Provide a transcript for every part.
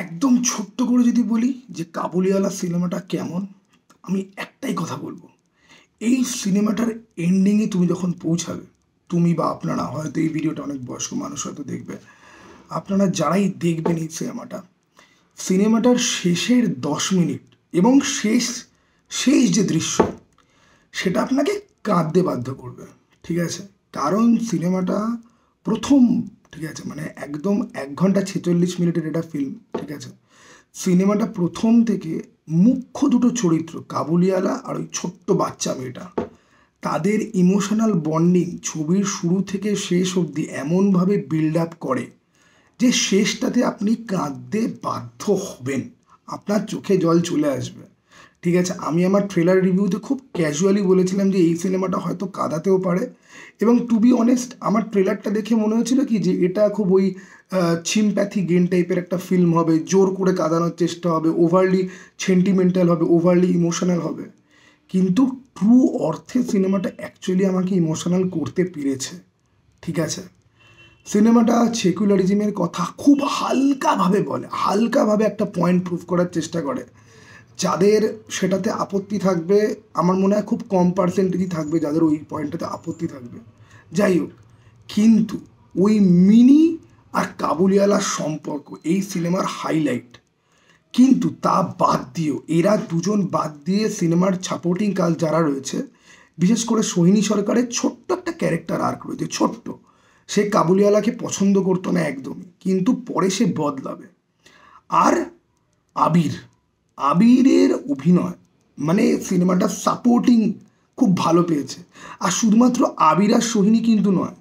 একদম ছোট্ট করে যদি বলি যে কাবুলিওয়ালা সিনেমাটা কেমন, আমি একটাই কথা বলবো। এই সিনেমাটার এন্ডিংয়ে তুমি যখন পৌঁছাবে, তুমি বা আপনারা হয়তো এই ভিডিওটা অনেক বয়স্ক মানুষ হয়তো দেখবে। আপনারা যারাই দেখবেন এই সিনেমাটার শেষের 10 মিনিট এবং শেষ শেষ যে দৃশ্য, সেটা আপনাকে কাঁদতে বাধ্য করবে। ঠিক আছে? কারণ সিনেমাটা প্রথম, ঠিক আছে, মানে একদম 1 ঘন্টা 46 মিনিটের এটা ফিল্ম। ঠিক আছে? সিনেমাটা প্রথম থেকে মুখ্য দুটো চরিত্র, কাবুলিওয়ালা আর ওই ছোট্ট বাচ্চা মেয়েটা, তাদের ইমোশনাল বন্ডিং ছবির শুরু থেকে শেষ অবধি এমনভাবে বিল্ড আপ করে যে শেষটাতে আপনি কাঁদতে বাধ্য হবেন, আপনার চোখে জল চলে আসবে। ঠিক আছে? আমি আমার ট্রেলার রিভিউতে খুব ক্যাজুয়ালি বলেছিলাম যে এই সিনেমাটা হয়তো কাঁদাতেও পারে, এবং টু বি অনেস্ট আমার ট্রেলারটা দেখে মনে হচ্ছিল কি যে এটা খুব ওই সিম্প্যাথি গেন টাইপের একটা ফিল্ম হবে, জোর করে কাঁদানোর চেষ্টা হবে, ওভারলি সেন্টিমেন্টাল হবে, ওভারলি ইমোশনাল হবে। কিন্তু ট্রু অর্থে সিনেমাটা অ্যাকচুয়ালি আমাকে ইমোশনাল করতে পেরেছে। ঠিক আছে? সিনেমাটা সেকুলারিজমের কথা খুব হালকাভাবে বলে, হালকাভাবে একটা পয়েন্ট প্রুভ করার চেষ্টা করে। যাদের সেটাতে আপত্তি থাকবে, আমার মনে হয় খুব কম পার্সেন্টেজই থাকবে যাদের ওই পয়েন্টটাতে আপত্তি থাকবে। যাই হোক, কিন্তু ওই মিনি আর কাবুলিওয়ালার সম্পর্ক এই সিনেমার হাইলাইট। কিন্তু তা বাদ দিয়েও, এরা দুজন বাদ দিয়ে সিনেমার সাপোর্টিং কাজ যারা রয়েছে, বিশেষ করে সোহিনী সরকারের ছোট্ট একটা ক্যারেক্টার আর্ক রয়েছে, ছোট্ট। সে কাবুলিওয়ালাকে পছন্দ করতো না একদমই, কিন্তু পরে সে বদলাবে। আর আবির, আবিরের অভিনয়, মানে সিনেমাটা সাপোর্টিং খুব ভালো পেয়েছে। আর শুধুমাত্র আবির আর সোহিনী কিন্তু নয়,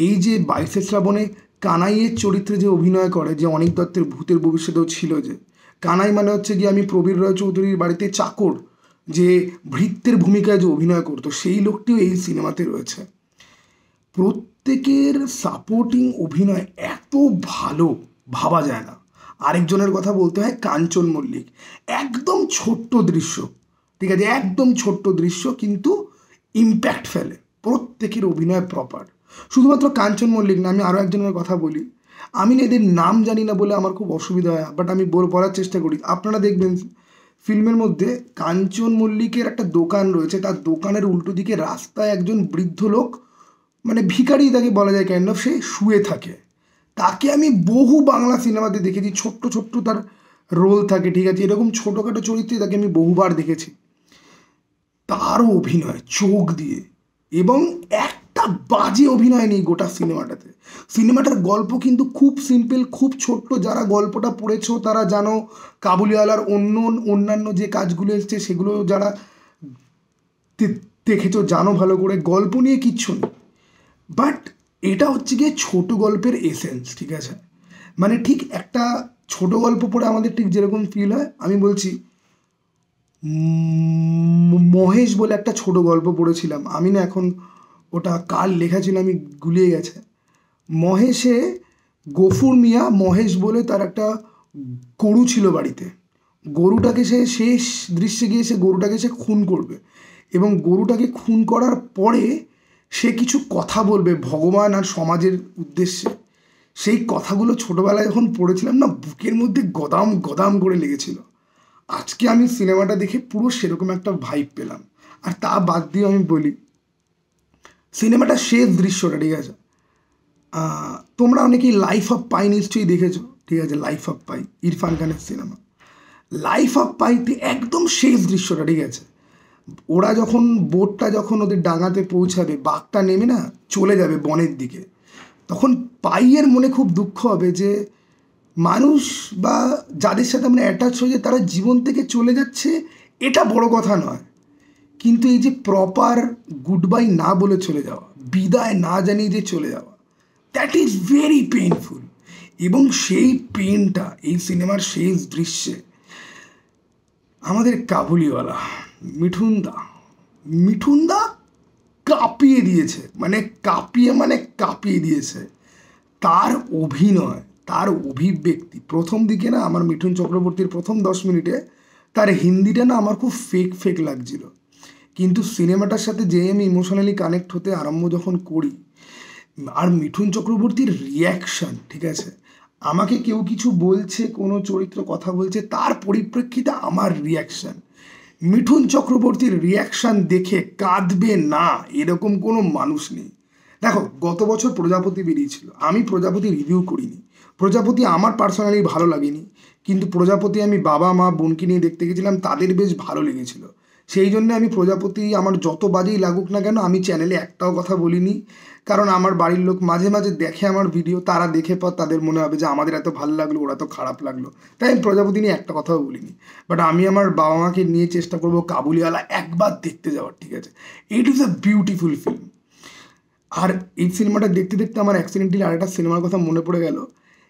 এই যে 22শে শ্রাবণে কানাইয়ের চরিত্রে যে অভিনয় করে, যে অনিক দত্তের ভূতের ভবিষ্যতেও ছিল, যে কানাই মানে হচ্ছে গিয়ে আমি প্রবীর রায় চৌধুরীর বাড়িতে চাকর, যে ভৃত্যের ভূমিকায় যে অভিনয় করতো, সেই লোকটিও এই সিনেমাতে রয়েছে। প্রত্যেকের সাপোর্টিং অভিনয় এত ভালো, ভাবা যায় না। আরেকজনের কথা বলতে হয় কাঞ্চন মল্লিক। একদম ছোট্ট দৃশ্য, ঠিক আছে, একদম ছোট্ট দৃশ্য, কিন্তু ইম্প্যাক্ট ফেলে। প্রত্যেকের অভিনয় প্রপার। শুধুমাত্র কাঞ্চন মল্লিক না, আমি আরও একজনের কথা বলি। আমি না এদের নাম জানি না বলে আমার খুব অসুবিধা হয়, বাট আমি বলার চেষ্টা করি। আপনারা দেখবেন ফিল্মের মধ্যে কাঞ্চন মল্লিকের একটা দোকান রয়েছে, তার দোকানের উল্টো দিকে রাস্তায় একজন বৃদ্ধ লোক, মানে ভিখারি তাকে বলা যায়, কাইন্ড অফ, সে শুয়ে থাকে। তাকে আমি বহু বাংলা সিনেমাতে দেখেছি, ছোট্ট ছোট্ট তার রোল থাকে। ঠিক আছে? এরকম ছোটোখাটো চরিত্রে তাকে আমি বহুবার দেখেছি। তারও অভিনয় চোখ দিয়ে, এবং একটা বাজে অভিনয় নেই গোটা সিনেমাটাতে। সিনেমাটার গল্প কিন্তু খুব সিম্পল, খুব ছোট্ট। যারা গল্পটা পড়েছো তারা জানো, কাবুলিওয়ালার অন্যান্য যে কাজগুলো এসছে সেগুলো যারা দেখেছো জানো ভালো করে, গল্প নিয়ে কিচ্ছু নেই। বাট এটা হচ্ছে গিয়ে ছোট গল্পের এসেন্স। ঠিক আছে? মানে ঠিক একটা ছোট গল্প পড়ে আমাদের ঠিক যেরকম ফিল হয়, আমি বলছি মহেশ বলে একটা ছোট গল্প পড়েছিলাম আমি, না এখন ওটা কার লেখা ছিল আমি গুলিয়ে গেছে। মহেশে, গফুর মিয়া মহেশ বলে তার একটা গরু ছিল বাড়িতে। গরুটাকে সে শেষ দৃশ্যে গিয়ে সে গরুটাকে সে খুন করবে, এবং গরুটাকে খুন করার পরে সে কিছু কথা বলবে ভগবান আর সমাজের উদ্দেশ্যে। সেই কথাগুলো ছোটোবেলায় যখন পড়েছিলাম না, বুকের মধ্যে গদাম গদাম করে লেগেছিল। আজকে আমি সিনেমাটা দেখে পুরো সেরকম একটা ভাইব পেলাম। আর তা বাদ দিয়ে আমি বলি, সিনেমাটার শেষ দৃশ্যটা, ঠিক আছে, তোমরা অনেকেই লাইফ অফ পাই নিশ্চয়ই দেখেছো। ঠিক আছে? লাইফ অফ পাই ইরফান খানের সিনেমা। লাইফ অফ পাইতে একদম শেষ দৃশ্যটা, ঠিক আছে, ওরা যখন বোটটা যখন ওদের ডাঙাতে পৌঁছাবে, বাঘটা নেমে না চলে যাবে বনের দিকে, তখন পাইয়ের মনে খুব দুঃখ হবে যে মানুষ বা যাদের সাথে আমরা অ্যাটাচ হয়ে যায় তারা জীবন থেকে চলে যাচ্ছে, এটা বড় কথা নয়। কিন্তু এই যে প্রপার গুড বাই না বলে চলে যাওয়া, বিদায় না জানিয়ে যে চলে যাওয়া, দ্যাট ইজ ভেরি পেইনফুল। এবং সেই পেনটা এই সিনেমার শেষ দৃশ্যে আমাদের কাবুলিওয়ালা মিঠুনদা, মিঠুনদা কাঁপিয়ে দিয়েছে, মানে কাঁপিয়ে দিয়েছে। তার অভিনয়, তার অভিব্যক্তি, প্রথম দিকে না আমার মিঠুন চক্রবর্তীর প্রথম 10 মিনিটে তার হিন্দিটা না আমার খুব ফেক ফেক লাগছিল, কিন্তু সিনেমাটার সাথে যে আমি ইমোশনালি কানেক্ট হতে আরম্ভ যখন করি, আর মিঠুন চক্রবর্তীর রিয়াকশান, ঠিক আছে, আমাকে কেউ কিছু বলছে, কোনো চরিত্র কথা বলছে, তার পরিপ্রেক্ষিতে আমার রিয়াকশান। মিঠুন চক্রবর্তীর রিয়াকশান দেখে কাঁদবে না এরকম কোনো মানুষ নেই। দেখো, গত বছর প্রজাপতি বেরিয়েছিল, আমি প্রজাপতি রিভিউ করিনি। প্রজাপতি আমার পার্সোনালি ভালো লাগেনি, কিন্তু প্রজাপতি আমি বাবা মা বোনকে নিয়ে দেখতে গেছিলাম, তাদের বেশ ভালো লেগেছিল। সেই জন্য আমি প্রজাপতি আমার যত বাজেই লাগুক না কেন আমি চ্যানেলে একটাও কথা বলিনি, কারণ আমার বাড়ির লোক মাঝে মাঝে দেখে আমার ভিডিও, তারা দেখে পর তাদের মনে হবে যে আমাদের এত ভালো লাগলো, ওরা তো খারাপ লাগলো, তাই আমি প্রজাপতি নিয়ে একটা কথাও বলিনি। বাট আমি আমার বাবা মাকে নিয়ে চেষ্টা করবো কাবুলিওয়ালা একবার দেখতে যাওয়ার, ঠিক আছে? It is a beautiful film. আর এই সিনেমাটা দেখতে দেখতে আমার অ্যাক্সিডেন্টালি আরেকটা সিনেমার কথা মনে পড়ে গেল।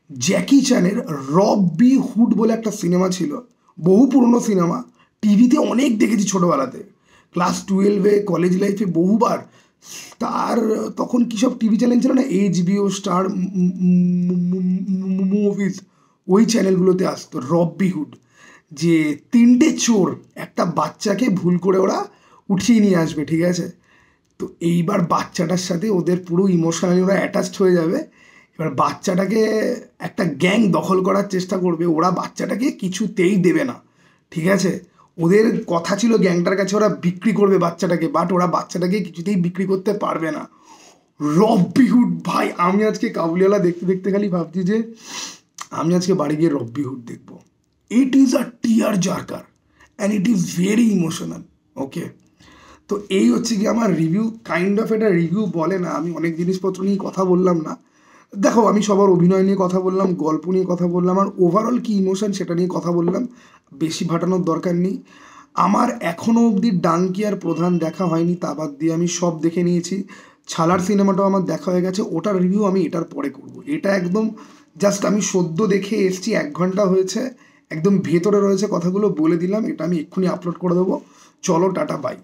জ্যাকি চ্যানের রবি হুড বলে একটা সিনেমা ছিল, বহু পুরনো সিনেমা, টিভিতে অনেক দেখেছি ছোটোবেলাতে, ক্লাস 12-এ কলেজ লাইফে বহুবার। তার তখন কী সব টিভি চ্যানেল ছিল না, HBO, স্টার মুভিজ, ওই চ্যানেলগুলোতে আসতো রবি হুড। যে 3টে চোর একটা বাচ্চাকে ভুল করে ওরা উঠিয়ে নিয়ে আসবে, ঠিক আছে? তো এইবার বাচ্চাটার সাথে ওদের পুরো ইমোশনালি ওরা অ্যাটাচড হয়ে যাবে। এবার বাচ্চাটাকে একটা গ্যাং দখল করার চেষ্টা করবে, ওরা বাচ্চাটাকে কিছুতেই দেবে না, ঠিক আছে? ওদের কথা ছিল গ্যাংটার কাছে ওরা বিক্রি করবে বাচ্চাটাকে, বাট ওরা বাচ্চাটাকে কিছুতেই বিক্রি করতে পারবে না। রবি হুড ভাই, আমি আজকে কাবুলিওয়ালা দেখতে দেখতে খালি ভাবছি যে আমি আজকে বাড়ি গিয়ে রবি হুড দেখবো। It is a tear jerker and it is very emotional. Okay, তো এই হচ্ছে কি আমার রিভিউ, কাইন্ড অফ এটা রিভিউ বলে না, আমি অনেক জিনিসপত্র নিয়ে কথা বললাম না। দেখো, আমি সবার অভিনয় নিয়ে কথা বললাম, গল্প নিয়ে কথা বললাম, আর ওভারঅল কী ইমোশন সেটা নিয়ে কথা বললাম, বেশি ভাটানোর দরকার নেই। আমার এখনও অবধি ডাঙ্কি আর প্রধান দেখা হয়নি, তা বাদ দিয়ে আমি সব দেখে নিয়েছি। ছালার সিনেমাটাও আমার দেখা হয়ে গেছে, ওটার রিভিউ আমি এটার পরে করব। এটা একদম জাস্ট আমি সদ্য দেখে এসছি, 1 ঘন্টা হয়েছে, একদম ভেতরে রয়েছে কথাগুলো বলে দিলাম, এটা আমি এক্ষুনি আপলোড করে দেবো। চলো, টাটা, বাই।